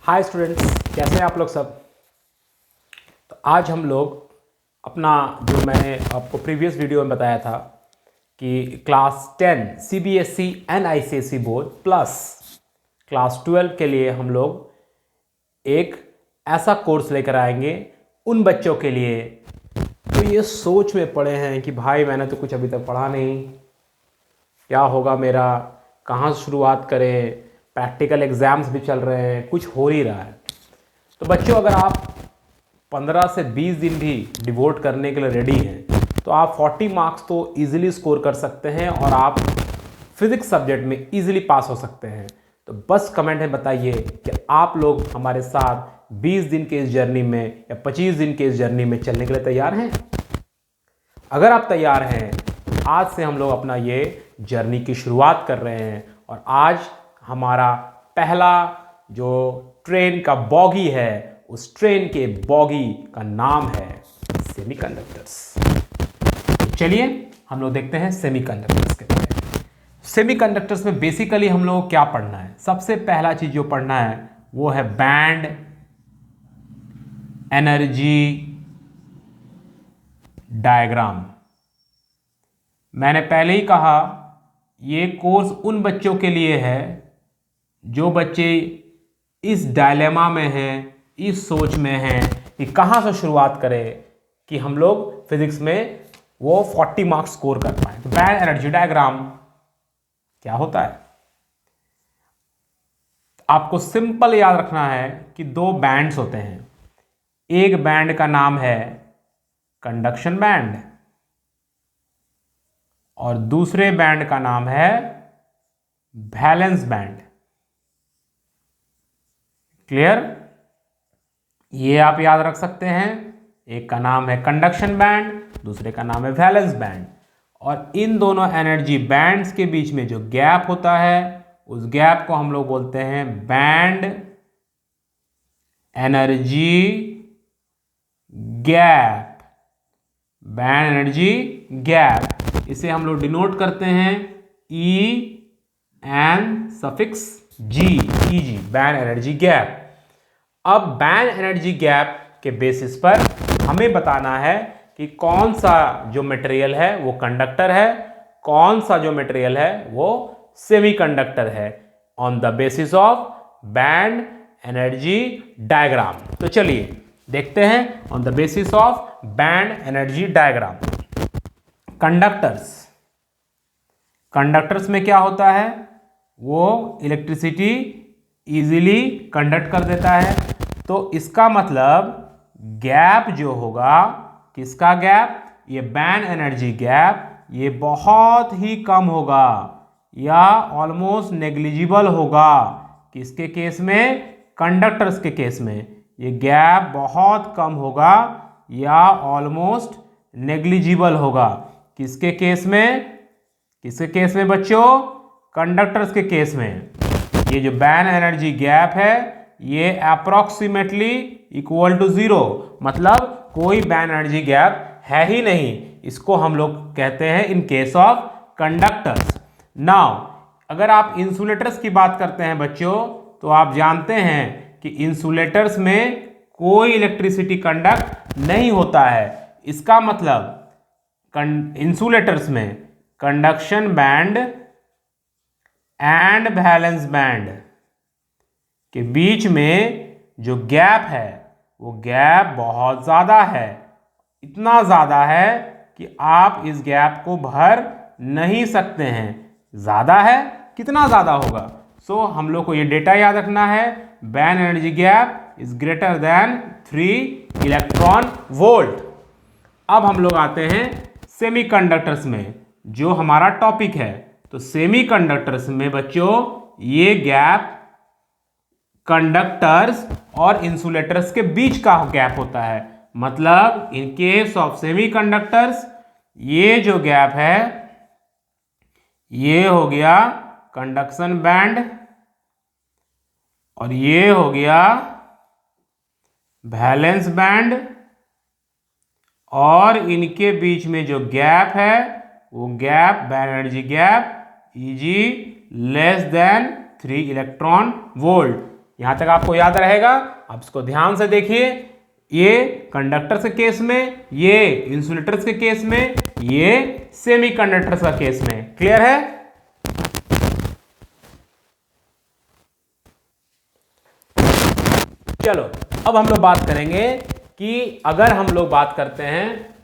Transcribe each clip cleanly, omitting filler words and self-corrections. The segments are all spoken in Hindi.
हाय स्टूडेंट्स, कैसे हैं आप लोग सब। तो आज हम लोग अपना जो मैंने आपको प्रीवियस वीडियो में बताया था कि class 10 CBSE and ICSE board plus class 12 के लिए हम लोग एक ऐसा कोर्स लेकर आएंगे उन बच्चों के लिए तो ये सोच में पड़े हैं कि भाई मैंने तो कुछ अभी तक पढ़ा नहीं, क्या होगा मेरा, कहाँ से शुरुआत करें, प्रैक्टिकल एग्ज़ाम्स भी चल रहे हैं, कुछ हो नहीं रहा है। तो बच्चों, अगर आप 15 से 20 दिन भी डिवोट करने के लिए रेडी हैं तो आप 40 मार्क्स तो इजीली स्कोर कर सकते हैं और आप फिजिक्स सब्जेक्ट में इजीली पास हो सकते हैं। तो बस कमेंट में बताइए कि आप लोग हमारे साथ 20 दिन के इस जर्नी में या 25 दिन के इस जर्नी में चलने के लिए तैयार हैं। अगर आप तैयार हैं, आज से हम लोग अपना ये जर्नी की शुरुआत कर रहे हैं और आज हमारा पहला जो ट्रेन का बॉगी है, उस ट्रेन के बॉगी का नाम है सेमीकंडक्टर्स। चलिए हम लोग देखते हैं सेमीकंडक्टर्स के बारे में। सेमीकंडक्टर्स में बेसिकली हम लोग क्या पढ़ना है, सबसे पहला चीज जो पढ़ना है वो है बैंड एनर्जी डायग्राम। मैंने पहले ही कहा ये कोर्स उन बच्चों के लिए है जो बच्चे इस डायलेमा में हैं, इस सोच में हैं कि कहाँ से शुरुआत करें कि हम लोग फिजिक्स में वो 40 मार्क्स स्कोर कर पाए। तो बैंड एनर्जी डायग्राम क्या होता है, आपको सिंपल याद रखना है कि दो बैंड्स होते हैं। एक बैंड का नाम है कंडक्शन बैंड और दूसरे बैंड का नाम है वैलेंस बैंड। क्लियर? ये आप याद रख सकते हैं, एक का नाम है कंडक्शन बैंड, दूसरे का नाम है वैलेंस बैंड। और इन दोनों एनर्जी बैंड्स के बीच में जो गैप होता है उस गैप को हम लोग बोलते हैं band energy gap. Band energy gap, इसे हम लोग डिनोट करते हैं ई एन सफिक्स जी, ई जी, बैंड एनर्जी गैप। अब बैंड एनर्जी गैप के बेसिस पर हमें बताना है कि कौन सा जो मटेरियल है वो कंडक्टर है, कौन सा जो मटेरियल है वो सेमीकंडक्टर है, on the basis of band energy diagram. तो चलिए देखते हैं on the basis of band energy diagram. Conductors में क्या होता है, वो इलेक्ट्रिसिटी इजीली कंडक्ट कर देता है। तो इसका मतलब गैप जो होगा, किसका गैप, ये बैंड एनर्जी गैप, ये बहुत ही कम होगा या ऑलमोस्ट नेग्लिजिबल होगा। किसके केस में? कंडक्टर्स के केस में ये गैप बहुत कम होगा या ऑलमोस्ट नेग्लिजिबल होगा। किसके केस में? किसके केस में बच्चों? कंडक्टर्स के केस में। ये जो बैंड एनर्जी गैप है ये अप्रोक्सीमेटली इक्वल टू 0, मतलब कोई बैंड एनर्जी गैप है ही नहीं। इसको हम लोग कहते हैं इन केस ऑफ कंडक्टर्स। नाउ अगर आप इंसुलेटर्स की बात करते हैं बच्चों, तो आप जानते हैं कि इंसुलेटर्स में कोई इलेक्ट्रिसिटी कंडक्ट नहीं होता है। इसका मतलब इंसुलेटर्स में conduction band and valence band के बीच में जो गैप है वो गैप बहुत ज़्यादा है, इतना ज़्यादा है कि आप इस गैप को भर नहीं सकते हैं। ज़्यादा है, कितना ज़्यादा होगा? सो हम लोग को ये डेटा याद रखना है, band energy gap is greater than 3 electron volt. अब हम लोग आते हैं सेमीकंडक्टर्स में, जो हमारा टॉपिक है। तो सेमीकंडक्टर्स में बच्चों ये गैप कंडक्टर्स और इंसुलेटर्स के बीच का गैप होता है। मतलब इन केस ऑफ सेमीकंडक्टर्स ये जो गैप है ये हो गया कंडक्शन बैंड और ये हो गया वैलेंस बैंड, और इनके बीच में जो गैप है वो gap band energy gap Eg less than 3 electron volt. यहां तक आपको याद रहेगा। आप इसको ध्यान से देखिए, ये कंडक्टर्स के केस में, ये इंसुलेटर्स के केस में, ये सेमीकंडक्टर्स का केस में। क्लियर है? चलो अब हम लोग बात करेंगे कि अगर हम लोग बात करते हैं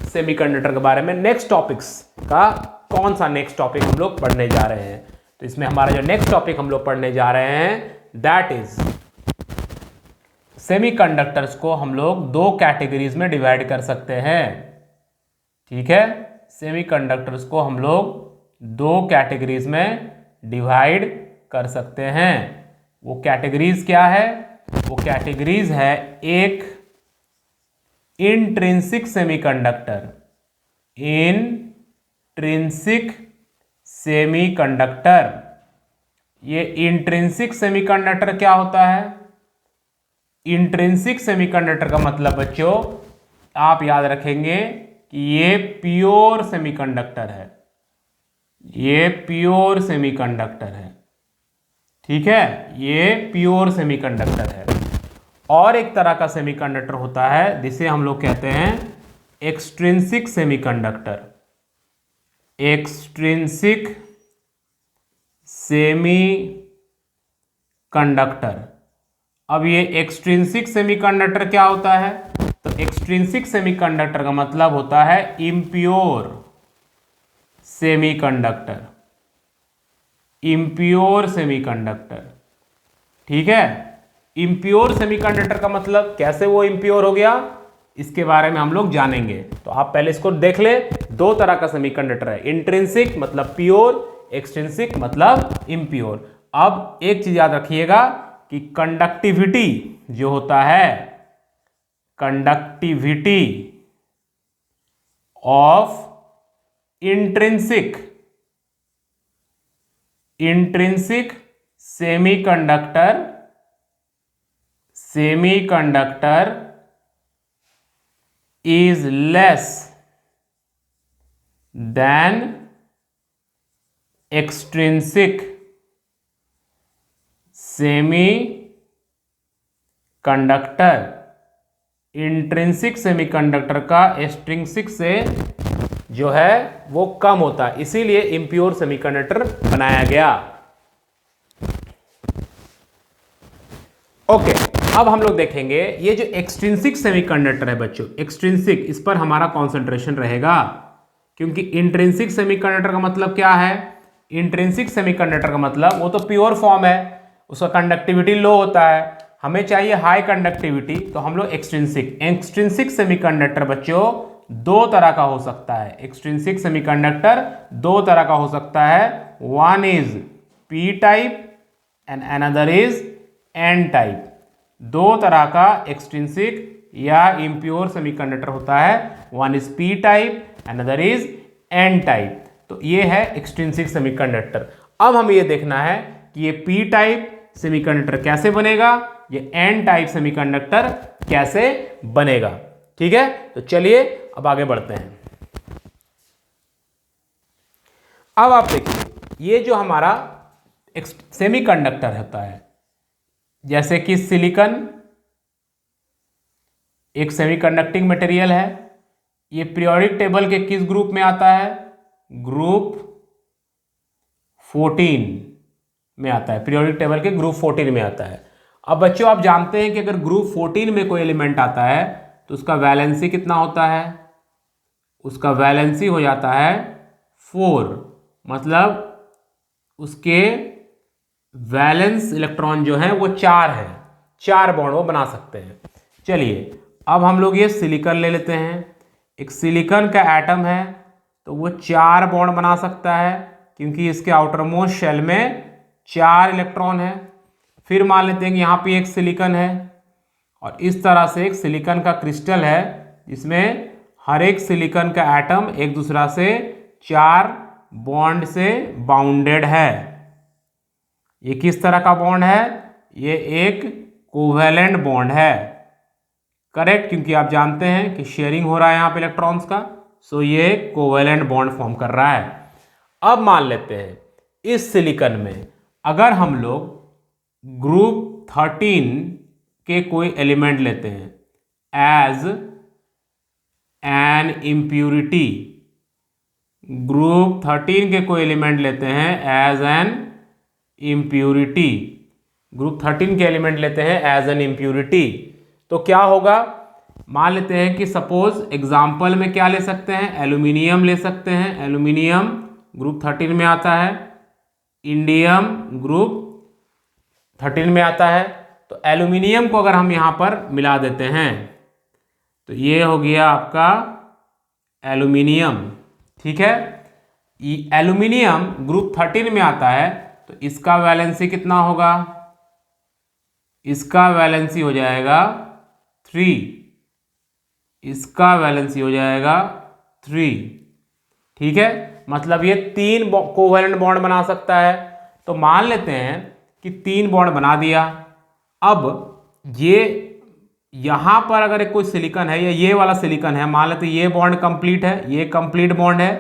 सेमीकंडक्टर के बारे में, नेक्स्ट टॉपिक्स का कौन सा नेक्स्ट टॉपिक हम लोग पढ़ने जा रहे हैं। तो इसमें हमारा जो नेक्स्ट टॉपिक हम लोग पढ़ने जा रहे हैं दैट इज सेमीकंडक्टर्स को हम लोग दो कैटेगरीज में डिवाइड कर सकते हैं। ठीक है, सेमीकंडक्टर्स को हम लोग दो कैटेगरीज में डिवाइड कर सकते हैं। वो कैटेगरीज क्या है? वो कैटेगरीज है, एक इंट्रिंसिक सेमीकंडक्टर, इंट्रिंसिक सेमीकंडक्टर। ये इंट्रिंसिक सेमीकंडक्टर क्या होता है? इंट्रिंसिक सेमीकंडक्टर का मतलब बच्चों आप याद रखेंगे कि ये प्योर सेमीकंडक्टर है, ये प्योर सेमीकंडक्टर है। ठीक है, ये प्योर सेमीकंडक्टर है। और एक तरह का सेमीकंडक्टर होता है जिसे हम लोग कहते हैं एक्सट्रिंसिक सेमीकंडक्टर, एक्सट्रिंसिक सेमीकंडक्टर। अब ये एक्सट्रिंसिक सेमीकंडक्टर क्या होता है? तो एक्सट्रिंसिक सेमीकंडक्टर का मतलब होता है इम्प्योर सेमीकंडक्टर, इम्प्योर सेमीकंडक्टर। ठीक है, इम्प्योर सेमीकंडक्टर का मतलब कैसे वो इम्प्योर हो गया, इसके बारे में हम लोग जानेंगे। तो आप पहले इसको देख ले, दो तरह का सेमीकंडक्टर है, इंट्रिंसिक मतलब प्योर, एक्सट्रिंसिक मतलब इम्प्योर। अब एक चीज याद रखिएगा कि कंडक्टिविटी जो होता है, conductivity of intrinsic semiconductor is less than extrinsic semiconductor. Intrinsic semiconductor का एक्सट्रिंसिक से जो है वो कम होता है, इसीलिए इम्प्योर सेमीकंडक्टर बनाया गया। ओके, अब हम लोग देखेंगे ये जो एक्सट्रिंसिक सेमीकंडक्टर है बच्चों, एक्सट्रिंसिक, इस पर हमारा कंसंट्रेशन रहेगा, क्योंकि इंट्रिंसिक सेमीकंडक्टर का मतलब क्या है? इंट्रिंसिक सेमीकंडक्टर का मतलब वो तो प्योर फॉर्म है, उसका कंडक्टिविटी लो होता है, हमें चाहिए हाई कंडक्टिविटी, तो हम लोग एक्सट्रिंसिक सेमीकंडक्टर बच्चों दो तरह का हो सकता है। एक्सट्रिंसिक सेमीकंडक्टर दो तरह का हो सकता है, one is P type and another is an type. दो तरह का एक्सट्रिंसिक या इम्प्योर सेमीकंडक्टर होता है, one is P type another is an type. तो ये है एक्सट्रिंसिक सेमीकंडक्टर। अब हमें ये देखना है कि ये पी टाइप सेमीकंडक्टर कैसे बनेगा, ये एन टाइप सेमीकंडक्टर कैसे बनेगा। ठीक है, तो चलिए अब आगे बढ़ते हैं। अब आप देखिए, ये जो हमारा सेमीकंडक्टर होता है, जैसे कि सिलिकॉन एक सेमीकंडक्टिंग मटेरियल है, ये पीरियोडिक टेबल के किस ग्रुप में आता है? ग्रुप 14 में आता है, पीरियोडिक टेबल के ग्रुप 14 में आता है। अब बच्चों आप जानते हैं कि अगर ग्रुप 14 में कोई एलिमेंट आता है तो उसका वैलेंसी कितना होता है? उसका वैलेंसी हो जाता है 4, मतलब उसके वैलेंस इलेक्ट्रॉन जो है वो 4 है, 4 बॉन्ड वो बना सकते हैं। चलिए अब हम लोग ये सिलिकॉन ले लेते हैं, एक सिलिकॉन का एटम है तो वो 4 बॉन्ड बना सकता है, क्योंकि इसके आउटर मोस्ट शेल में 4 इलेक्ट्रॉन है। फिर मान लेते हैं कि यहाँ पे एक सिलिकॉन है और इस तरह से एक सिलिकॉन का क्रिस्टल है जिसमें हर एक सिलिकॉन का एटम एक दूसरा से 4 बॉन्ड से बाउंडेड है। ये किस तरह का बॉन्ड है? ये एक कोवेलेंट बॉन्ड है, करेक्ट, क्योंकि आप जानते हैं कि शेयरिंग हो रहा है यहाँ पे इलेक्ट्रॉन्स का, सो ये कोवेलेंट बॉन्ड फॉर्म कर रहा है। अब मान लेते हैं इस सिलिकॉन में अगर हम लोग ग्रुप 13 के कोई एलिमेंट लेते हैं एज एन इम्प्यूरिटी, ग्रुप 13 के कोई एलिमेंट लेते हैं एज एन इम्प्यूरिटी, ग्रुप 13 के एलिमेंट लेते हैं एज एन इम्प्यूरिटी, तो क्या होगा, मान लेते हैं कि सपोज एग्जाम्पल में क्या ले सकते हैं, एल्यूमिनियम ले सकते हैं, एल्यूमिनियम ग्रुप 13 में आता है, इंडियम ग्रुप 13 में आता है। तो एल्यूमिनियम को अगर हम यहाँ पर मिला देते हैं तो ये हो गया आपका एल्यूमिनियम, ठीक है। एल्यूमिनियम ग्रुप 13 में आता है तो इसका वैलेंसी कितना होगा, इसका वैलेंसी हो जाएगा 3, इसका वैलेंसी हो जाएगा 3, ठीक है। मतलब ये 3 कोवैलेंट बॉन्ड बना सकता है। तो मान लेते हैं कि 3 बॉन्ड बना दिया। अब ये यहां पर अगर कोई सिलिकॉन है या ये वाला सिलिकॉन है, मान लेते ये बॉन्ड कंप्लीट है, ये कंप्लीट बॉन्ड है,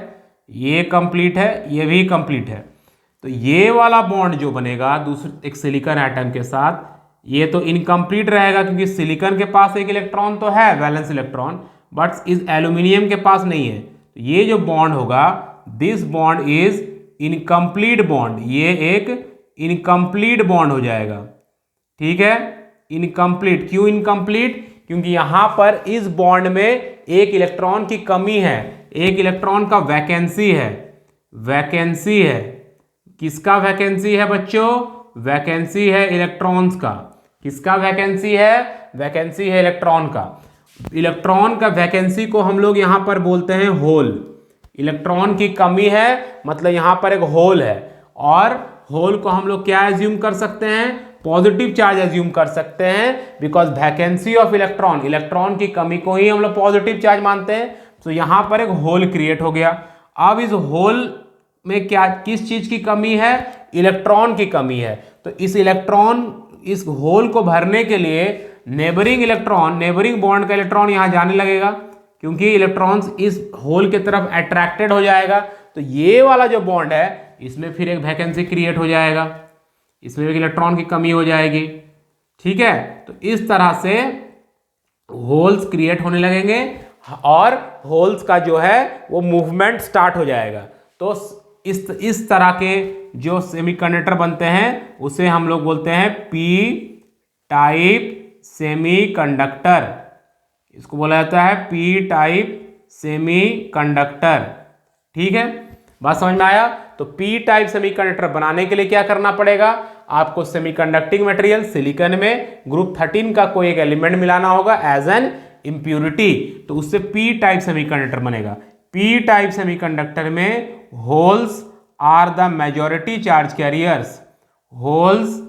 ये कंप्लीट है, ये भी कंप्लीट है, तो ये वाला बॉन्ड जो बनेगा दूसरे एक सिलिकॉन एटम के साथ, ये तो इनकम्प्लीट रहेगा क्योंकि सिलिकॉन के पास एक इलेक्ट्रॉन तो है, वैलेंस इलेक्ट्रॉन, बट इस एल्यूमिनियम के पास नहीं है। तो ये जो बॉन्ड होगा, this bond is incomplete bond, ये एक इनकम्प्लीट बॉन्ड हो जाएगा, ठीक है। इनकम्प्लीट, क्यों इनकम्प्लीट, क्योंकि यहां पर इस बॉन्ड में एक इलेक्ट्रॉन की कमी है, एक इलेक्ट्रॉन का वैकेंसी है, वैकेंसी है, किसका वैकेंसी है बच्चों, वैकेंसी है इलेक्ट्रॉन्स का, किसका वैकेंसी है, वैकेंसी है इलेक्ट्रॉन का। इलेक्ट्रॉन का वैकेंसी को हम लोग यहां पर बोलते हैं होल, इलेक्ट्रॉन की कमी है मतलब यहां पर एक होल है, और होल को हम लोग क्या एज्यूम कर सकते हैं, पॉजिटिव चार्ज एज्यूम कर सकते हैं, because vacancy of electron, electron की कमी को ही हम लोग पॉजिटिव चार्ज मानते हैं। तो यहां पर एक होल क्रिएट हो गया। अब इस होल में क्या, किस चीज की कमी है, इलेक्ट्रॉन की कमी है। तो इस इलेक्ट्रॉन, इस होल को भरने के लिए नेबरिंग इलेक्ट्रॉन, नेबरिंग बॉन्ड का इलेक्ट्रॉन यहां जाने लगेगा क्योंकि इलेक्ट्रॉन्स इस होल की तरफ अट्रैक्टेड हो जाएगा। तो ये वाला जो बॉन्ड है इसमें फिर एक वैकेंसी क्रिएट हो जाएगा, इसमें एक इलेक्ट्रॉन की कमी हो जाएगी, ठीक है। तो इस तरह से होल्स क्रिएट होने लगेंगे और होल्स का जो है वो मूवमेंट स्टार्ट हो जाएगा। तो इस तरह के जो सेमीकंडक्टर बनते हैं उसे हम लोग बोलते हैं पी टाइप सेमीकंडक्टर, इसको बोला जाता है पी टाइप सेमीकंडक्टर, ठीक है। बात समझ में आया। तो पी टाइप सेमीकंडक्टर बनाने के लिए क्या करना पड़ेगा, आपको सेमीकंडक्टिंग मटेरियल सिलिकॉन में ग्रुप 13 का कोई एक एलिमेंट मिलाना होगा एज एन इम्प्यूरिटी, तो उससे पी टाइप सेमीकंडक्टर बनेगा। पी टाइप सेमीकंडक्टर में holes are the majority charge carriers, holes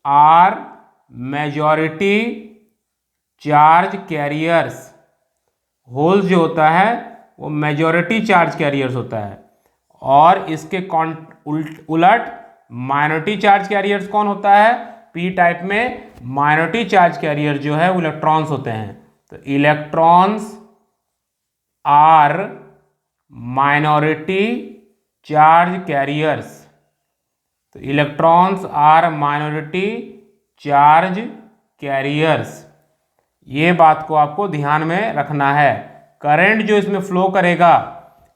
are majority charge carriers, holes जो होता है वो मेजॉरिटी चार्ज कैरियर्स होता है, और इसके उलट माइनॉरिटी चार्ज कैरियर्स कौन होता है, पी टाइप में माइनॉरिटी चार्ज कैरियर जो है वो इलेक्ट्रॉन्स होते हैं। तो electrons are minority charge carriers, तो electrons are minority charge carriers, ये बात को आपको ध्यान में रखना है। करंट जो इसमें फ्लो करेगा,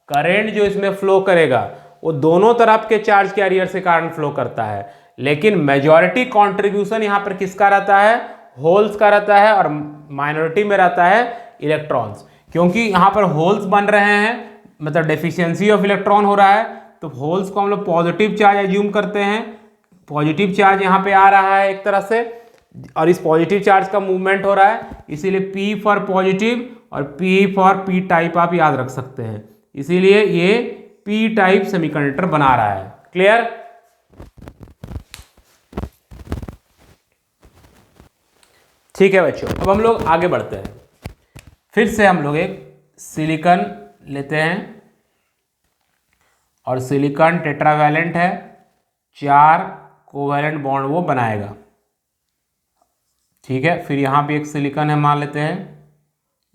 करंट जो इसमें फ्लो करेगा वो दोनों तरफ के चार्ज कैरियर से कारण फ्लो करता है, लेकिन मेजॉरिटी कंट्रीब्यूशन यहां पर किसका रहता है, होल्स का रहता है, और माइनॉरिटी में रहता है इलेक्ट्रॉन्स। क्योंकि यहां पर होल्स बन रहे हैं मतलब डेफिशिएंसी ऑफ इलेक्ट्रॉन हो रहा है, तो होल्स को हम लोग पॉजिटिव चार्ज एज्यूम करते हैं, पॉजिटिव चार्ज यहां पे आ रहा है एक तरह से, और इस पॉजिटिव चार्ज का मूवमेंट हो रहा है, इसीलिए P फॉर पॉजिटिव और P फॉर P टाइप आप याद रख सकते हैं, इसीलिए ये P टाइप सेमीकंडक्टर बना रहा है। क्लियर। ठीक है बच्चों, अब हम लोग आगे बढ़ते हैं। फिर से हम लोग एक सिलिकॉन लेते हैं और सिलिकॉन टेट्रावैलेंट है, 4 कोवैलेंट बॉन्ड वो बनाएगा, ठीक है। फिर यहाँ पे एक सिलिकॉन है मान लेते हैं,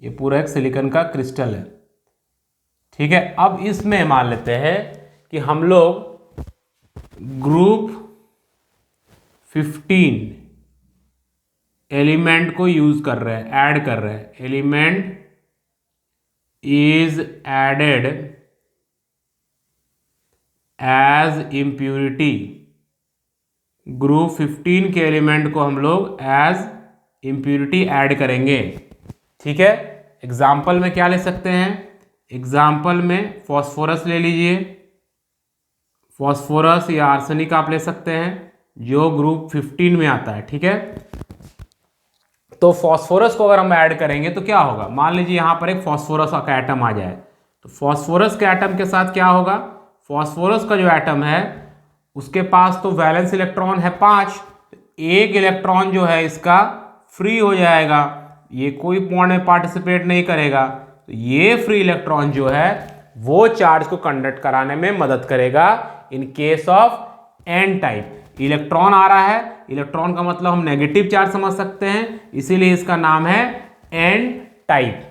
ये पूरा एक सिलिकॉन का क्रिस्टल है, ठीक है। अब इसमें मान लेते हैं कि हम लोग ग्रुप 15 एलिमेंट को यूज कर रहे हैं, ऐड कर रहे हैं, element is added as impurity, group 15 के एलिमेंट को हम लोग एज इम्प्यूरिटी ऐड करेंगे। ठीक है, एग्जाम्पल में क्या ले सकते हैं, एग्जाम्पल में फॉस्फोरस ले लीजिए, फॉस्फोरस या आर्सेनिक आप ले सकते हैं जो ग्रुप 15 में आता है। ठीक है, तो फॉस्फोरस को अगर हम ऐड करेंगे तो क्या होगा, मान लीजिए यहां पर एक फॉस्फोरस का एटम आ जाए, तो फॉस्फोरस के एटम के साथ क्या होगा, फॉस्फोरस का जो एटम है उसके पास तो वैलेंस इलेक्ट्रॉन है 5, एक इलेक्ट्रॉन जो है इसका फ्री हो जाएगा, ये कोई बॉन्ड में पार्टिसिपेट नहीं करेगा, तो ये फ्री इलेक्ट्रॉन जो है वो चार्ज को कंडक्ट कराने में मदद करेगा in case of N type. Electron आ रहा है, इलेक्ट्रॉन का मतलब हम नेगेटिव चार्ज समझ सकते हैं, इसीलिए इसका नाम है एन टाइप।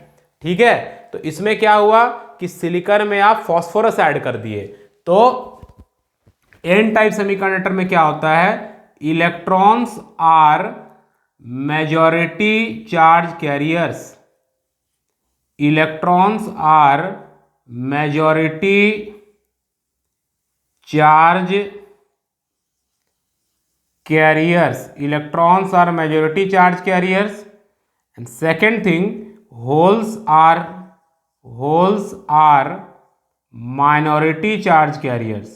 ठीक है, तो इसमें क्या हुआ कि सिलिकॉन में आप फॉस्फोरस ऐड कर दिए, तो एन टाइप सेमीकंडक्टर में क्या होता है, electrons are majority charge carriers, electrons are majority charge carriers, electrons are majority charge carriers, and second thing, holes are minority charge carriers,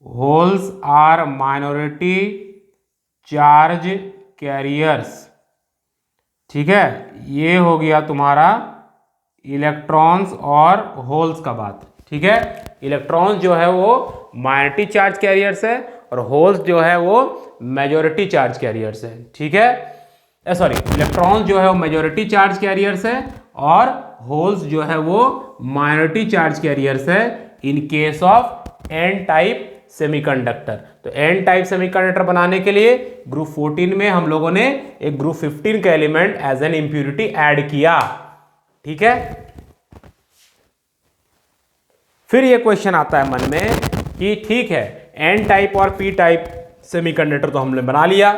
holes are minority charge carriers। ठीक है, ये हो गया तुम्हारा इलेक्ट्रॉन्स और होल्स का बात। ठीक है, इलेक्ट्रॉन्स जो है वो माइनॉरिटी चार्ज कैरियर्स है और होल्स जो है वो मेजॉरिटी चार्ज कैरियर्स है। ठीक है, सॉरी, इलेक्ट्रॉन्स जो है वो मेजॉरिटी चार्ज कैरियर्स है और होल्स जो है वो माइनॉरिटी चार्ज कैरियर्स है in case of N type semiconductor. तो एन टाइप सेमीकंडक्टर बनाने के लिए ग्रुप 14 में हम लोगों ने एक ग्रुप 15 का element as N impurity add किया। ठीक है, फिर ये क्वेश्चन आता है मन में कि ठीक है, एन टाइप और पी टाइप सेमीकंडक्टर तो हमने बना लिया,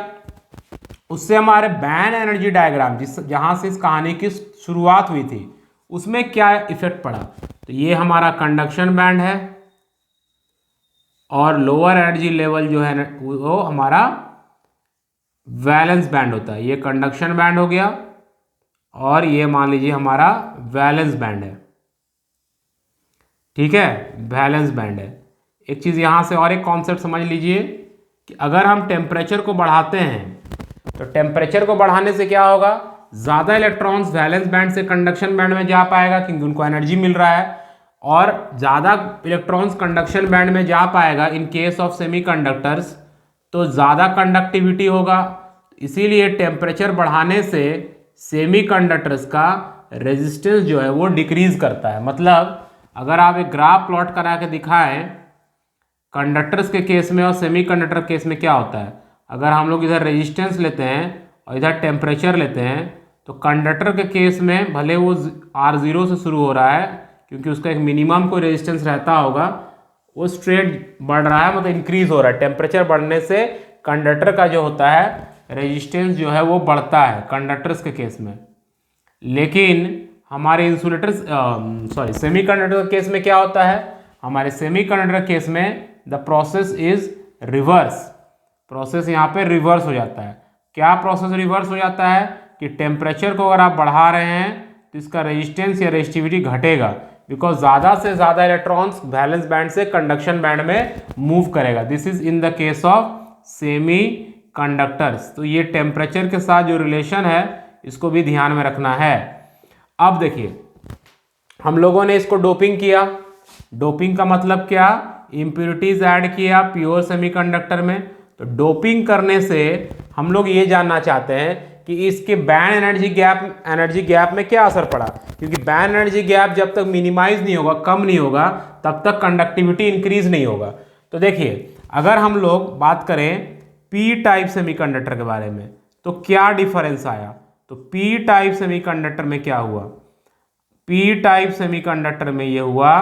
उससे हमारे बैंड एनर्जी डायग्राम जहां से इस कहानी की शुरुआत हुई थी उसमें क्या इफेक्ट पड़ा, तो ये हमारा कंडक्शन बैंड है और लोअर एनर्जी लेवल जो है वो हमारा वैलेंस बैंड होता है। ये कंडक्शन बैंड हो गया और ये मान लीजिए हमारा वैलेंस बैंड है। ठीक है, वैलेंस बैंड है। एक चीज़ यहाँ से और एक कॉन्सेप्ट समझ लीजिए कि अगर हम टेम्परेचर को बढ़ाते हैं तो टेम्परेचर को बढ़ाने से क्या होगा, ज़्यादा इलेक्ट्रॉन्स वैलेंस बैंड से कंडक्शन बैंड में जा पाएगा क्योंकि उनको एनर्जी मिल रहा है, और ज़्यादा इलेक्ट्रॉन्स कंडक्शन बैंड में जा पाएगा इन केस ऑफ सेमीकंडक्टर्स तो ज़्यादा कंडक्टिविटी होगा। इसीलिए टेम्परेचर बढ़ाने से सेमीकंडक्टर्स का रेजिस्टेंस जो है वो डिक्रीज करता है। मतलब अगर आप एक ग्राफ प्लॉट करा के दिखाएं कंडक्टर्स के केस में और सेमीकंडक्टर केस में क्या होता है, अगर हम लोग इधर रेजिस्टेंस लेते हैं और इधर टेम्परेचर लेते हैं तो कंडक्टर के केस में भले वो R0 से शुरू हो रहा है क्योंकि उसका एक मिनिमम कोई रेजिस्टेंस रहता होगा, वो स्ट्रेट बढ़ रहा है, मतलब इंक्रीज हो रहा है। टेम्परेचर बढ़ने से कंडक्टर का जो होता है रेजिस्टेंस जो है वो बढ़ता है कंडक्टर्स के केस में। लेकिन हमारे इंसुलेटर सेमीकंडक्टर केस में क्या होता है, हमारे सेमीकंडक्टर केस में the process is reverse, process यहाँ पे रिवर्स हो जाता है। क्या प्रोसेस रिवर्स हो जाता है कि टेम्परेचर को अगर आप बढ़ा रहे हैं तो इसका रेजिस्टेंस या रेजिस्टिविटी घटेगा, बिकॉज ज़्यादा से ज़्यादा इलेक्ट्रॉन्स वैलेंस बैंड से कंडक्शन बैंड में मूव करेगा। This is in the case of semi conductors. तो ये टेम्परेचर के साथ जो रिलेशन है इसको भी ध्यान में रखना है। अब देखिए, हम लोगों ने इसको डोपिंग किया, डोपिंग का मतलब क्या, इम्प्यूरिटीज ऐड किया प्योर सेमीकंडक्टर में। तो डोपिंग करने से हम लोग ये जानना चाहते हैं कि इसके बैंड एनर्जी गैप में क्या असर पड़ा, क्योंकि बैंड एनर्जी गैप जब तक मिनिमाइज नहीं होगा, कम नहीं होगा, तब तक कंडक्टिविटी इंक्रीज नहीं होगा। तो देखिए, अगर हम लोग बात करें पी टाइप सेमीकंडक्टर के बारे में तो क्या डिफरेंस आया, तो पी टाइप सेमीकंडक्टर में क्या हुआ, पी टाइप सेमीकंडक्टर में ये हुआ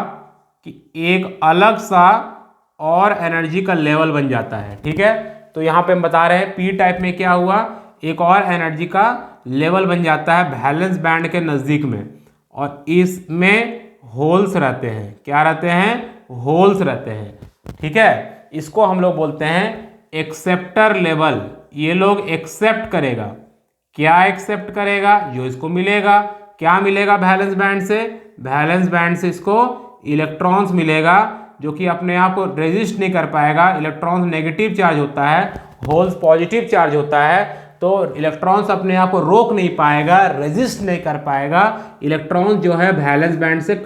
कि एक अलग सा और एनर्जी का लेवल बन जाता है। ठीक है, तो यहाँ पे हम बता रहे हैं पी टाइप में क्या हुआ, एक और एनर्जी का लेवल बन जाता है वैलेंस बैंड के नज़दीक में, और इसमें होल्स रहते हैं। क्या रहते हैं? होल्स रहते हैं। ठीक है, इसको हम लोग बोलते हैं एक्सेप्टर लेवल। ये लोग एक्सेप्ट करेगा। क्या एक्सेप्ट करेगा? जो इसको मिलेगा। क्या मिलेगा वैलेंस बैंड से? वैलेंस बैंड से इसको इलेक्ट्रॉन्स मिलेगा, जो कि अपने आप को रेजिस्ट नहीं कर पाएगा। इलेक्ट्रॉन्स नेगेटिव चार्ज होता है, होल्स पॉजिटिव चार्ज होता है, तो इलेक्ट्रॉन्स अपने आप को रोक नहीं पाएगा, रेजिस्ट नहीं कर पाएगा। इलेक्ट्रॉन जो है वैलेंस बैंड से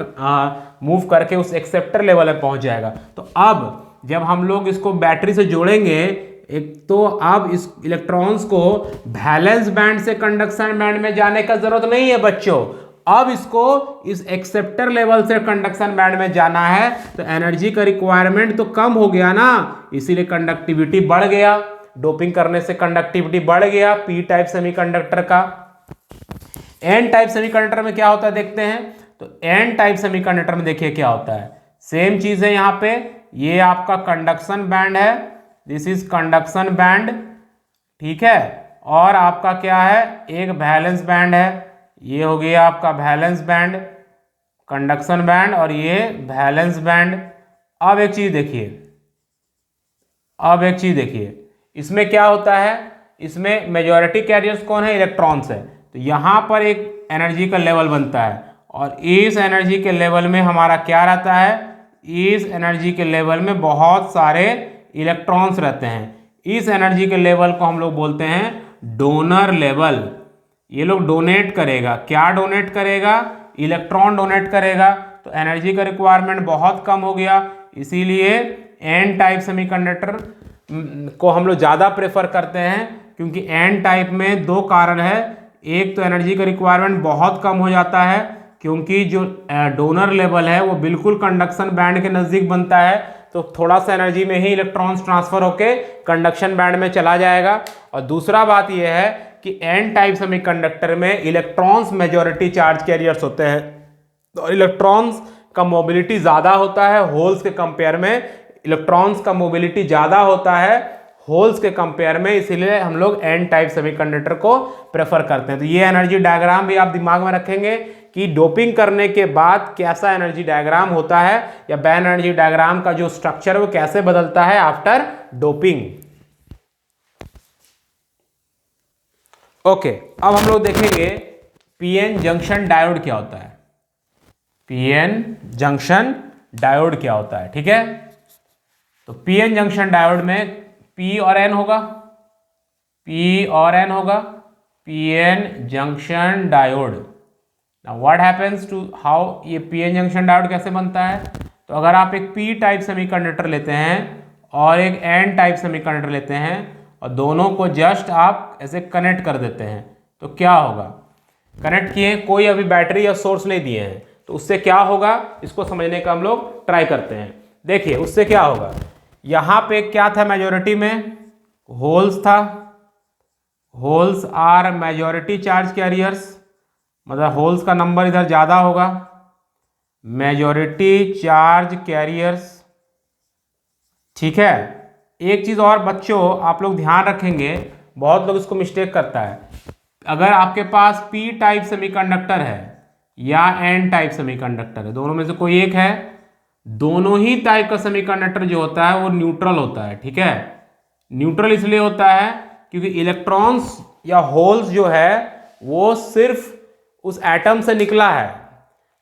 मूव करके उस एक्सेप्टर लेवल में पहुंच जाएगा। तो अब जब हम लोग इसको बैटरी से जोड़ेंगे, एक तो अब इस इलेक्ट्रॉन्स को वैलेंस बैंड से कंडक्शन बैंड में जाने का जरूरत नहीं है बच्चों। अब इसको इस एक्सेप्टर लेवल से कंडक्शन बैंड में जाना है, तो एनर्जी का रिक्वायरमेंट तो कम हो गया ना, इसीलिए कंडक्टिविटी बढ़ गया। डोपिंग करने से कंडक्टिविटी बढ़ गया पी टाइप सेमीकंडक्टर का। एन टाइप सेमीकंडक्टर में क्या होता है देखते हैं। तो एन टाइप सेमीकंडक्टर में देखिए क्या होता है, सेम चीज है। यहाँ पे ये आपका कंडक्शन बैंड है, दिस इज कंडक्शन बैंड। ठीक है, और आपका क्या है, एक वैलेंस बैंड है। ये हो गया आपका वैलेंस बैंड, कंडक्शन बैंड, और ये वैलेंस बैंड। अब एक चीज देखिए, इसमें क्या होता है, इसमें मेजॉरिटी कैरियर्स कौन है? इलेक्ट्रॉन्स है। तो यहाँ पर एक एनर्जी का लेवल बनता है, और इस एनर्जी के लेवल में हमारा क्या रहता है, इस एनर्जी के लेवल में बहुत सारे इलेक्ट्रॉन्स रहते हैं। इस एनर्जी के लेवल को हम लोग बोलते हैं डोनर लेवल। ये लोग डोनेट करेगा। क्या डोनेट करेगा? इलेक्ट्रॉन डोनेट करेगा। तो एनर्जी का रिक्वायरमेंट बहुत कम हो गया, इसीलिए एन टाइप सेमीकंडक्टर को हम लोग ज़्यादा प्रेफर करते हैं, क्योंकि एन टाइप में दो कारण है। एक तो एनर्जी का रिक्वायरमेंट बहुत कम हो जाता है, क्योंकि जो डोनर लेवल है वो बिल्कुल कंडक्शन बैंड के नज़दीक बनता है, तो थोड़ा सा एनर्जी में ही इलेक्ट्रॉन्स ट्रांसफर होके कंडक्शन बैंड में चला जाएगा। और दूसरा बात यह है कि एन टाइप सेमीकंडक्टर में इलेक्ट्रॉन्स मेजॉरिटी चार्ज कैरियर्स होते हैं, तो इलेक्ट्रॉन्स का मोबिलिटी ज़्यादा होता है होल्स के कंपेयर में। इलेक्ट्रॉन्स का मोबिलिटी ज़्यादा होता है होल्स के कंपेयर में, इसीलिए हम लोग एन टाइप सेमीकंडक्टर को प्रेफर करते हैं। तो ये एनर्जी डायग्राम भी आप दिमाग में रखेंगे कि डोपिंग करने के बाद कैसा एनर्जी डायग्राम होता है, या बैन एनर्जी डायग्राम का जो स्ट्रक्चर है वो कैसे बदलता है आफ्टर डोपिंग। ओके, अब हम लोग देखेंगे पीएन जंक्शन डायोड क्या होता है। पीएन जंक्शन डायोड क्या होता है, ठीक है। तो पीएन जंक्शन डायोड में पी और एन होगा, पी और एन होगा, PN junction diode. Now what happens to how ये पीएन जंक्शन डायोड कैसे बनता है। तो अगर आप एक पी टाइप सेमीकंडक्टर लेते हैं और एक एन टाइप सेमीकंडक्टर लेते हैं, और दोनों को जस्ट आप ऐसे कनेक्ट कर देते हैं, तो क्या होगा, कनेक्ट किए, कोई अभी बैटरी या सोर्स नहीं दिए हैं, तो उससे क्या होगा इसको समझने का हम लोग ट्राई करते हैं। देखिए उससे क्या होगा, यहाँ पे क्या था, मेजॉरिटी में होल्स था, holes are majority charge carriers, मतलब होल्स का नंबर इधर ज़्यादा होगा, मेजॉरिटी चार्ज कैरियर्स। ठीक है, एक चीज़ और बच्चों आप लोग ध्यान रखेंगे, बहुत लोग इसको मिस्टेक करता है। अगर आपके पास पी टाइप सेमीकंडक्टर है या एन टाइप सेमीकंडक्टर है, दोनों में से कोई एक है, दोनों ही टाइप का सेमीकंडक्टर जो होता है वो न्यूट्रल होता है। ठीक है, न्यूट्रल इसलिए होता है क्योंकि इलेक्ट्रॉन्स या होल्स जो है वो सिर्फ उस एटम से निकला है,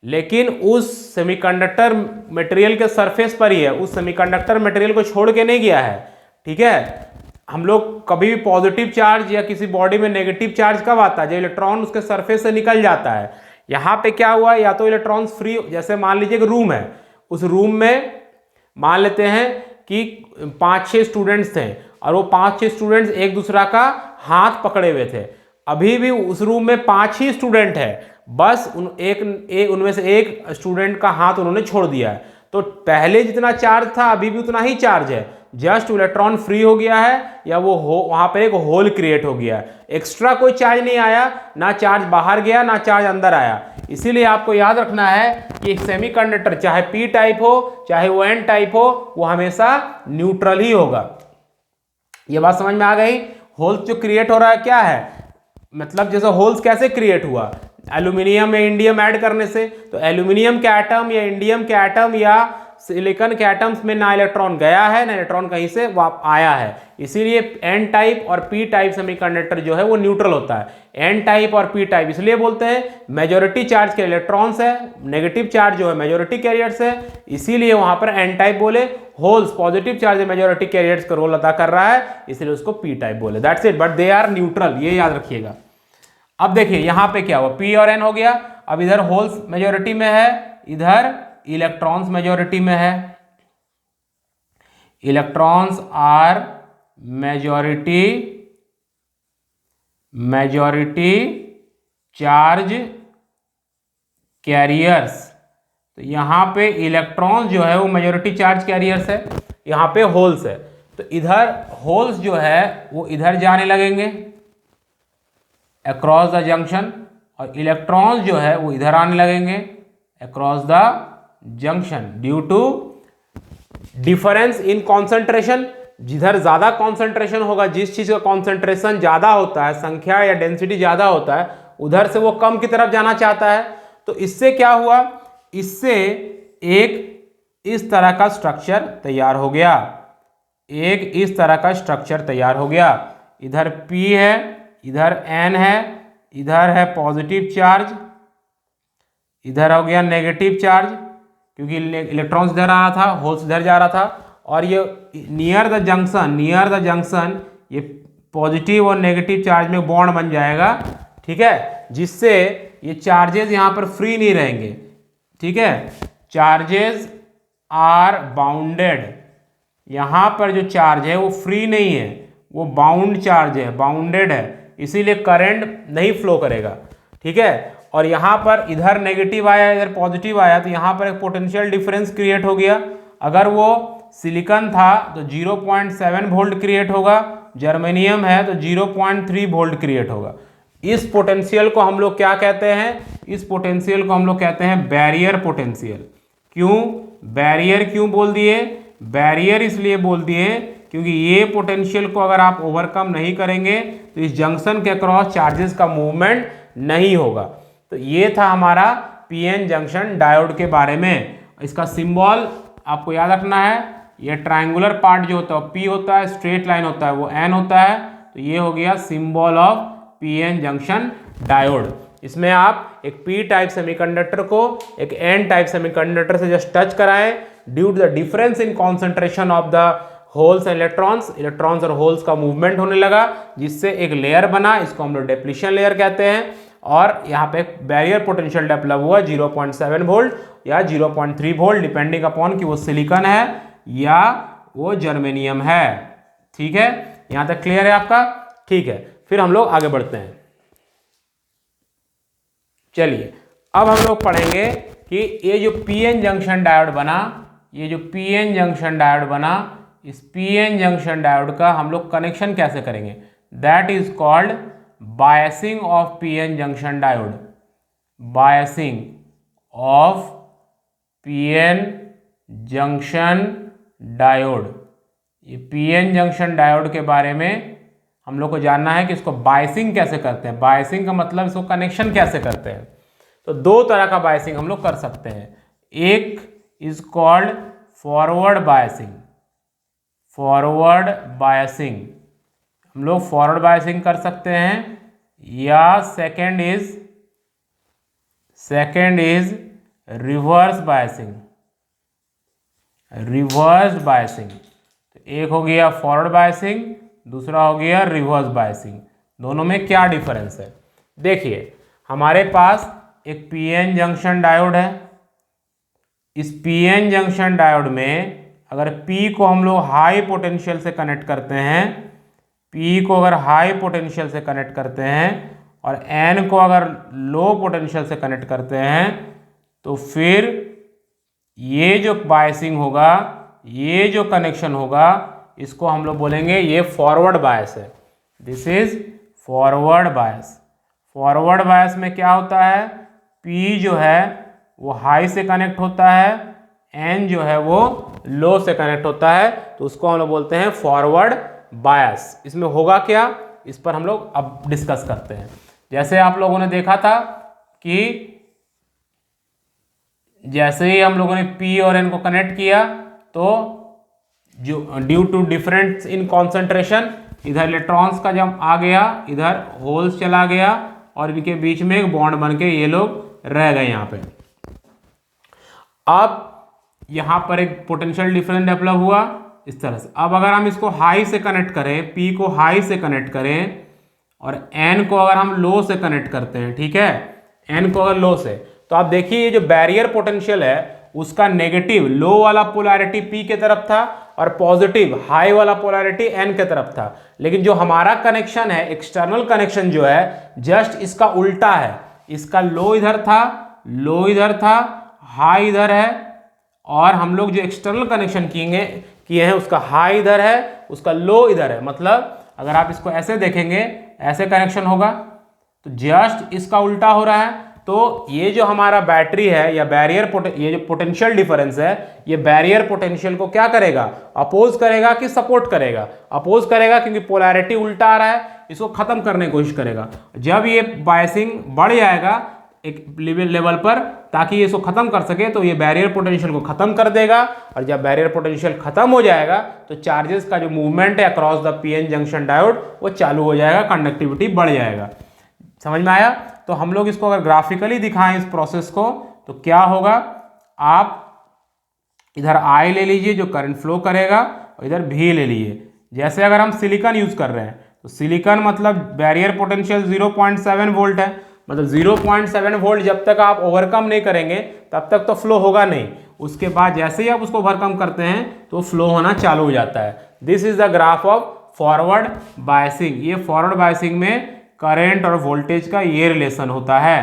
लेकिन उस सेमीकंडक्टर मटेरियल के सरफेस पर ही है, उस सेमीकंडक्टर मटेरियल को छोड़ के नहीं गया है। ठीक है, हम लोग कभी भी पॉजिटिव चार्ज या किसी बॉडी में नेगेटिव चार्ज कब आता है, जब इलेक्ट्रॉन उसके सरफेस से निकल जाता है। यहाँ पे क्या हुआ, या तो इलेक्ट्रॉन्स फ्री, जैसे मान लीजिए कि रूम है, उस रूम में मान लेते हैं कि 5-6 स्टूडेंट्स थे, और वो 5-6 स्टूडेंट्स एक दूसरा का हाथ पकड़े हुए थे। अभी भी उस रूम में 5 ही स्टूडेंट है, बस उनमें से एक स्टूडेंट का हाथ उन्होंने छोड़ दिया है, तो पहले जितना चार्ज था अभी भी उतना ही चार्ज है, जस्ट इलेक्ट्रॉन फ्री हो गया है, या वो वहां पर एक होल क्रिएट हो गया है, एक्स्ट्रा कोई चार्ज नहीं आया, ना चार्ज बाहर गया ना चार्ज अंदर आया। इसीलिए आपको याद रखना है कि एक सेमीकंडक्टर चाहे पी टाइप हो चाहे वो एन टाइप हो, वो हमेशा न्यूट्रल ही होगा। ये बात समझ में आ गई। होल्स जो क्रिएट हो रहा है क्या है, मतलब जैसे होल्स कैसे क्रिएट हुआ, एल्यूमिनियम या इंडियम ऐड करने से। तो एल्यूमिनियम के एटम या इंडियम के एटम या सिलिकॉन के एटम्स में ना इलेक्ट्रॉन गया है ना इलेक्ट्रॉन कहीं से आया है, इसीलिए एन टाइप और पी टाइप सेमीकंडक्टर जो है वो न्यूट्रल होता है। एन टाइप और पी टाइप इसलिए बोलते हैं, मेजॉरिटी चार्ज के इलेक्ट्रॉन्स है, नेगेटिव चार्ज जो है मेजॉरिटी कैरियर्स है, इसीलिए वहां पर एन टाइप बोले। Holes positive charge majority carriers का रोल अदा कर रहा है, इसलिए उसको पी टाइप बोले। That's it, but they are neutral, ये याद रखिएगा। अब देखिए यहां पे क्या हुआ, पी और एन हो गया। अब इधर होल्स मेजॉरिटी में है, इधर इलेक्ट्रॉन्स मेजॉरिटी में है। Electrons are majority charge carriers. तो यहां पे इलेक्ट्रॉन्स जो है वो मेजॉरिटी चार्ज कैरियर्स है, यहां पे होल्स है। तो इधर होल्स जो है वो इधर जाने लगेंगे अक्रॉस द जंक्शन, और इलेक्ट्रॉन्स जो है वो इधर आने लगेंगे across the junction due to difference in concentration. जिधर ज्यादा कॉन्सेंट्रेशन होगा, जिस चीज का कॉन्सेंट्रेशन ज्यादा होता है, संख्या या डेंसिटी ज्यादा होता है, उधर से वो कम की तरफ जाना चाहता है। तो इससे क्या हुआ, इससे एक इस तरह का स्ट्रक्चर तैयार हो गया, एक इस तरह का स्ट्रक्चर तैयार हो गया। इधर P है, इधर N है, इधर है पॉजिटिव चार्ज, इधर हो गया नेगेटिव चार्ज, क्योंकि इलेक्ट्रॉन्स इधर आ रहा था, होल्स इधर जा रहा था। और ये नियर द जंक्शन ये पॉजिटिव और नेगेटिव चार्ज में बॉन्ड बन जाएगा, ठीक है, जिससे ये चार्जेस यहाँ पर फ्री नहीं रहेंगे, ठीक है। चार्जेस आर बाउंडेड, यहाँ पर जो चार्ज है वो फ्री नहीं है, वो बाउंड चार्ज है, बाउंडेड है, इसीलिए करंट नहीं फ्लो करेगा, ठीक है। और यहाँ पर इधर नेगेटिव आया, इधर पॉजिटिव आया, तो यहाँ पर एक पोटेंशियल डिफरेंस क्रिएट हो गया। अगर वो सिलिकॉन था तो 0.7 वोल्ट क्रिएट होगा, जर्मेनियम है तो 0.3 वोल्ट क्रिएट होगा। इस पोटेंशियल को हम लोग क्या कहते हैं, इस पोटेंशियल को हम लोग कहते हैं बैरियर पोटेंशियल। क्यों बैरियर, क्यों बोल दिए बैरियर, इसलिए बोल दिए क्योंकि ये पोटेंशियल को अगर आप ओवरकम नहीं करेंगे तो इस जंक्शन के अक्रॉस चार्जेस का मूवमेंट नहीं होगा। तो ये था हमारा पीएन जंक्शन डायोड के बारे में। इसका सिंबल आपको याद रखना है, ये ट्रायंगुलर पार्ट जो होता है पी होता है, स्ट्रेट लाइन होता है वो एन होता है। तो ये हो गया symbol of PN junction diode. इसमें आप एक पी टाइप सेमीकंडक्टर को एक एन टाइप सेमीकंडक्टर से जस्ट टच कराएं, due to the difference in concentration of the holes and electrons और होल्स का मूवमेंट होने लगा, जिससे एक लेयर बना, इसको हम लोग डेप्लीशन लेयर कहते हैं। और यहाँ पे बैरियर पोटेंशियल डेवलप हुआ 0.7 वोल्ट या 0.3 वोल्ट, डिपेंडिंग अपॉन कि वो सिलिकॉन है या वो जर्मेनियम है, ठीक है। यहाँ तक क्लियर है आपका, ठीक है। फिर हम लोग आगे बढ़ते हैं। चलिए अब हम लोग पढ़ेंगे कि ये जो पीएन जंक्शन डायोड बना, ये जो पीएन जंक्शन डायोड बना, इस पीएन जंक्शन डायोड का हम लोग कनेक्शन कैसे करेंगे। That is called biasing of PN junction diode, biasing of PN junction diode. ये पीएन जंक्शन डायोड के बारे में हम लोग को जानना है कि इसको बायसिंग कैसे करते हैं। बायसिंग का मतलब इसको कनेक्शन कैसे करते हैं। तो दो तरह का बायसिंग हम लोग कर सकते हैं। एक is called forward biasing, forward biasing हम लोग फॉरवर्ड बायसिंग कर सकते हैं, या second is reverse biasing, reverse biasing. तो एक हो गया फॉरवर्ड बायसिंग, दूसरा हो गया रिवर्स बायसिंग। दोनों में क्या डिफरेंस है, देखिए हमारे पास एक पीएन जंक्शन डायोड है। इस पीएन जंक्शन डायोड में अगर P को हम लोग हाई पोटेंशियल से कनेक्ट करते हैं, P को अगर हाई पोटेंशियल से कनेक्ट करते हैं और N को अगर लो पोटेंशियल से कनेक्ट करते हैं, तो फिर ये जो बायसिंग होगा, ये जो कनेक्शन होगा, इसको हम लोग बोलेंगे ये फॉरवर्ड बायस है। This is forward bias. Forward bias में क्या होता है, P जो है वो हाई से कनेक्ट होता है, N जो है वो लो से कनेक्ट होता है, तो उसको हम लोग बोलते हैं फॉरवर्ड बायस। इसमें होगा क्या, इस पर हम लोग अब डिस्कस करते हैं। जैसे आप लोगों ने देखा था कि जैसे ही हम लोगों ने P और N को कनेक्ट किया तो जो due to difference in concentration, इधर इलेक्ट्रॉन्स का जब आ गया, इधर होल्स चला गया और इनके बीच में एक बॉन्ड बन के ये लोग रह गए यहाँ पे। अब यहाँ पर एक पोटेंशियल डिफरेंस डेवलप हुआ इस तरह से। अब अगर हम इसको हाई से कनेक्ट करें, P को हाई से कनेक्ट करें और N को अगर हम लो से कनेक्ट करते हैं, ठीक है, N को अगर लो से, तो आप देखिए ये जो बैरियर पोटेंशियल है उसका नेगेटिव लो वाला पोलैरिटी P के तरफ था और पॉजिटिव हाई वाला पोलैरिटी N के तरफ था। लेकिन जो हमारा कनेक्शन है, एक्सटर्नल कनेक्शन जो है, जस्ट इसका उल्टा है। इसका लो इधर था, लो इधर था, हाई इधर है, और हम लोग जो एक्सटर्नल कनेक्शन किए हैं उसका हाई इधर है, उसका लो इधर है। मतलब अगर आप इसको ऐसे देखेंगे, ऐसे कनेक्शन होगा, तो जस्ट इसका उल्टा हो रहा है। तो ये जो हमारा बैटरी है या ये जो पोटेंशियल डिफरेंस है, ये बैरियर पोटेंशियल को क्या करेगा, अपोज करेगा कि सपोर्ट करेगा? अपोज करेगा, क्योंकि पोलैरिटी उल्टा आ रहा है, इसको खत्म करने की कोशिश करेगा। जब ये बायसिंग बढ़ जाएगा एक लेवल पर, ताकि ये इसको खत्म कर सके, तो ये बैरियर पोटेंशियल को खत्म कर देगा। और जब बैरियर पोटेंशियल खत्म हो जाएगा तो चार्जेस का जो मूवमेंट है across the PN junction diode वो चालू हो जाएगा, कंडक्टिविटी बढ़ जाएगा। समझ में आया? तो हम लोग इसको अगर ग्राफिकली दिखाएं इस प्रोसेस को, तो क्या होगा, आप इधर I ले लीजिए जो करंट फ्लो करेगा, और इधर V ले लीजिए। जैसे अगर हम सिलिकॉन यूज कर रहे हैं, तो सिलिकॉन मतलब बैरियर पोटेंशियल 0.7 वोल्ट है। मतलब 0.7 वोल्ट जब तक आप ओवरकम नहीं करेंगे तब तक तो फ्लो होगा नहीं। उसके बाद जैसे ही आप उसको ओवरकम करते हैं तो फ्लो होना चालू हो जाता है। This is the graph of forward biasing. ये फॉरवर्ड बायसिंग में करंट और वोल्टेज का ये रिलेशन होता है।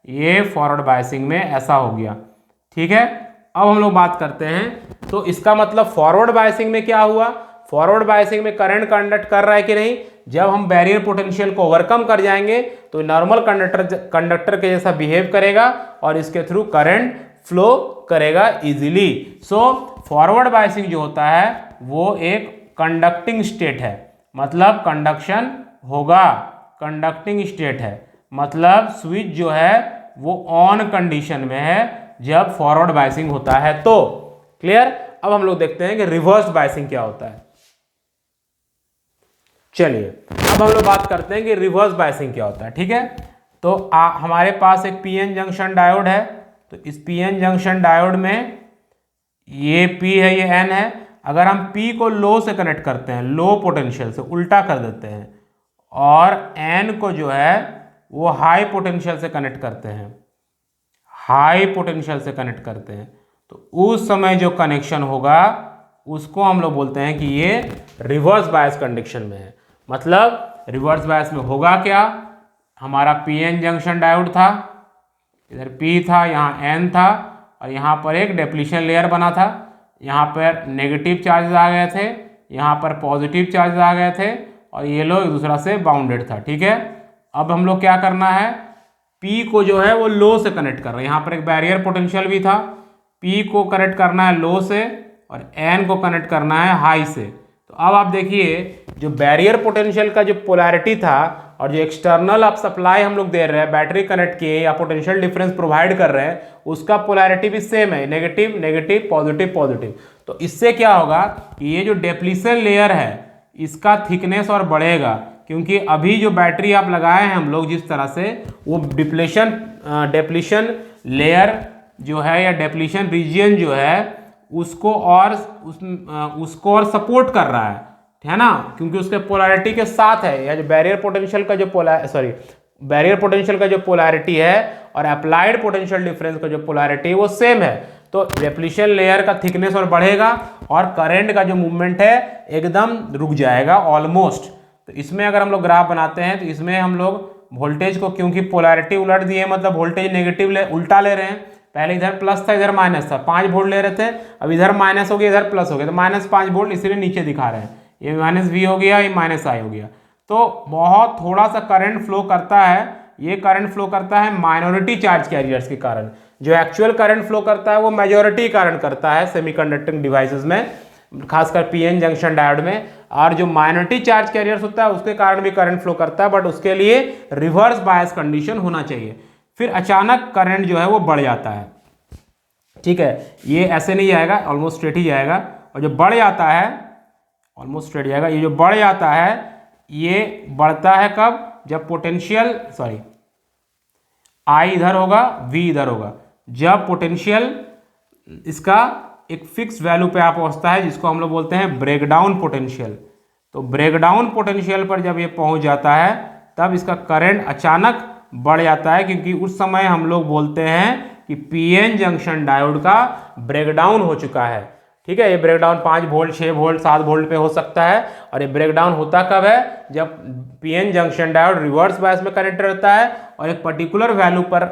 ये फॉरवर्ड बायसिंग में ऐसा हो गया, ठीक है। अब हम लोग बात करते हैं, तो इसका मतलब फॉरवर्ड बायसिंग में क्या हुआ, फॉरवर्ड बायसिंग में करंट कंडक्ट कर रहा है कि नहीं। जब हम बैरियर पोटेंशियल को ओवरकम कर जाएंगे तो नॉर्मल कंडक्टर के जैसा बिहेव करेगा और इसके थ्रू करंट फ्लो करेगा इजीली। सो फॉरवर्ड बायसिंग जो होता है वो एक कंडक्टिंग स्टेट है, मतलब कंडक्शन होगा, कंडक्टिंग स्टेट है। मतलब स्विच जो है वो ऑन कंडीशन में है जब फॉरवर्ड बायसिंग होता है। तो क्लियर? अब हम लोग देखते हैं कि रिवर्स बायसिंग क्या होता है। चलिए अब हम लोग बात करते हैं कि रिवर्स बायसिंग क्या होता है, ठीक है। तो हमारे पास एक पीएन जंक्शन डायोड है। तो इस पीएन जंक्शन डायोड में ये P है, ये N है। अगर हम P को लो से कनेक्ट करते हैं, लो पोटेंशियल से उल्टा कर देते हैं, और N को जो है वो हाई पोटेंशियल से कनेक्ट करते हैं, हाई पोटेंशियल से कनेक्ट करते हैं, तो उस समय जो कनेक्शन होगा उसको हम लोग बोलते हैं कि ये रिवर्स बायस कंडीशन में है। मतलब रिवर्स बायस में होगा क्या, हमारा पीएन जंक्शन डायोड था, इधर P था, यहाँ N था, और यहाँ पर एक डिप्लीशन लेयर बना था। यहाँ पर नेगेटिव चार्जेस आ गए थे, यहाँ पर पॉजिटिव चार्जेस आ गए थे, और ये लोग एक दूसरा से बाउंडेड था, ठीक है। अब हम लोग क्या करना है, P को जो है वो लो से कनेक्ट कर रहे हैं। यहाँ पर एक बैरियर पोटेंशियल भी था, P को कनेक्ट करना है लो से और N को कनेक्ट करना है हाई से। तो अब आप देखिए जो बैरियर पोटेंशियल का जो पोलैरिटी था और जो एक्सटर्नल आप सप्लाई हम लोग दे रहे हैं, बैटरी कनेक्ट किए या पोटेंशियल डिफरेंस प्रोवाइड कर रहे हैं, उसका पोलैरिटी भी सेम है, नेगेटिव नेगेटिव पॉजिटिव पॉजिटिव। तो इससे क्या होगा कि ये जो डिप्लीशन लेयर है इसका थिकनेस और बढ़ेगा, क्योंकि अभी जो बैटरी आप लगाए हैं हम लोग जिस तरह से, वो डिप्लीशन लेयर जो है या डिप्लीशन रीजियन जो है उसको और सपोर्ट कर रहा है ना, क्योंकि उसके पोलैरिटी के साथ है। या जो बैरियर पोटेंशियल का जो बैरियर पोटेंशियल का जो पोलैरिटी है और अप्लाइड पोटेंशियल डिफरेंस का जो पोलैरिटी है वो सेम है। तो डिप्लीशन लेयर का थिकनेस और बढ़ेगा और करंट का जो मूवमेंट है एकदम रुक जाएगा ऑलमोस्ट। तो इसमें अगर हम लोग ग्राफ बनाते हैं तो इसमें हम लोग वोल्टेज को, क्योंकि पोलैरिटी उलट दिए, मतलब वोल्टेज नेगेटिव उल्टा ले रहे हैं। पहले इधर प्लस था, इधर माइनस था, 5 वोल्ट ले रहे थे, अब इधर माइनस हो गया, इधर प्लस हो गया, तो -5 वोल्ट इसलिए नीचे दिखा रहे हैं। ये -V हो गया, ये -I हो गया। तो बहुत थोड़ा सा करंट फ्लो करता है, ये करंट फ्लो करता है माइनॉरिटी चार्ज कैरियर्स के कारण। जो एक्चुअल करंट फ्लो करता है वो मेजॉरिटी करंट करता है सेमीकंडक्टिंग डिवाइसेस में, खासकर पीएन जंक्शन डायोड में। और जो माइनॉरिटी चार्ज कैरियर्स होता है उसके कारण भी करंट फ्लो करता है, बट उसके लिए रिवर्स बायस कंडीशन होना चाहिए। फिर अचानक करंट जो है वो बढ़ जाता है, ठीक है, ये ऐसे नहीं जाएगा, ऑलमोस्ट स्ट्रेट ही जाएगा, और जो बढ़ जाता है ऑलमोस्ट स्ट्रेट जाएगा। ये जो बढ़ जाता है ये बढ़ता है कब, जब पोटेंशियल आई इधर होगा, वी इधर होगा, जब पोटेंशियल इसका एक फिक्स वैल्यू पे आप पहुंचता है जिसको हम लोग बोलते हैं ब्रेकडाउन पोटेंशियल। तो ब्रेकडाउन पोटेंशियल पर जब ये पहुंच जाता है तब इसका करंट अचानक बढ़ जाता है, क्योंकि उस समय हम लोग बोलते हैं कि पीएन जंक्शन डायोड का ब्रेकडाउन हो चुका है। ठीक है, ये ब्रेकडाउन 5 वोल्ट 6 वोल्ट 7 वोल्ट पे हो सकता है, और ये ब्रेकडाउन होता कब है, जब PN junction diode reverse bias में कनेक्ट रहता है और एक पर्टिकुलर वैल्यू पर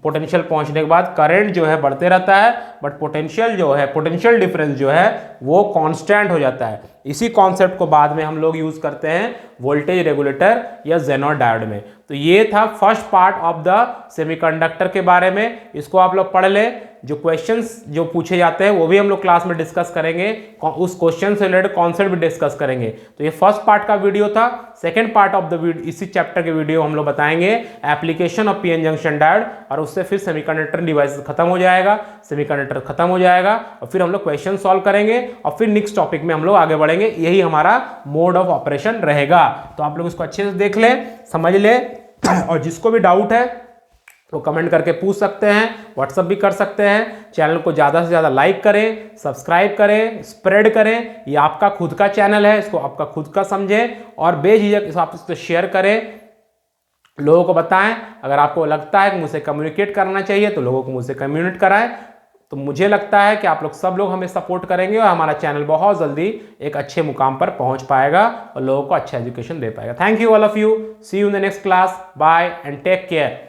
पोटेंशियल पहुंचने के बाद करंट जो है बढ़ते रहता है, बट पोटेंशियल जो है, पोटेंशियल डिफरेंस जो है वो कांस्टेंट हो जाता है। इसी कॉन्सेप्ट को बाद में हम लोग यूज करते हैं वोल्टेज रेगुलेटर या जेनर डायोड में। तो ये था first part of the semiconductor के बारे में, इसको आप लोग पढ़ लें। जो क्वेश्चंस जो पूछे जाते हैं वो भी हम लोग क्लास में डिस्कस करेंगे, उस क्वेश्चन से रिलेटेड कॉन्सेप्ट भी डिस्कस करेंगे। तो ये फर्स्ट पार्ट का वीडियो था। Second part of the video, इसी चैप्टर के वीडियो हम लोग बताएंगे application of PN junction diode, और उससे फिर सेमीकंडक्टर डिवाइस खत्म हो जाएगा, सेमीकंडक्टर खत्म हो जाएगा, और फिर हम लोग क्वेश्चन सॉल्व करेंगे, और फिर नेक्स्ट टॉपिक में हम लोग आगे बढ़ेंगे। यही हमारा मोड ऑफ ऑपरेशन रहेगा। तो आप लोग इसको अच्छे से देख लें, समझ लें, और जिसको भी डाउट है वो कमेंट करके पूछ सकते हैं, व्हाट्सअप भी कर सकते हैं। चैनल को ज़्यादा से ज़्यादा लाइक करें, सब्सक्राइब करें, स्प्रेड करें। ये आपका खुद का चैनल है, इसको आपका खुद का समझें, और बेझिझक आप इसको शेयर करें, लोगों को बताएं। अगर आपको लगता है कि मुझसे कम्युनिकेट करना चाहिए तो लोगों को मुझसे कम्युनिकेट कराएं। तो मुझे लगता है कि आप लोग सब लोग हमें सपोर्ट करेंगे और हमारा चैनल बहुत जल्दी एक अच्छे मुकाम पर पहुंच पाएगा और लोगों को अच्छा एजुकेशन दे पाएगा। Thank you all of you, see you in the next class, bye and take care.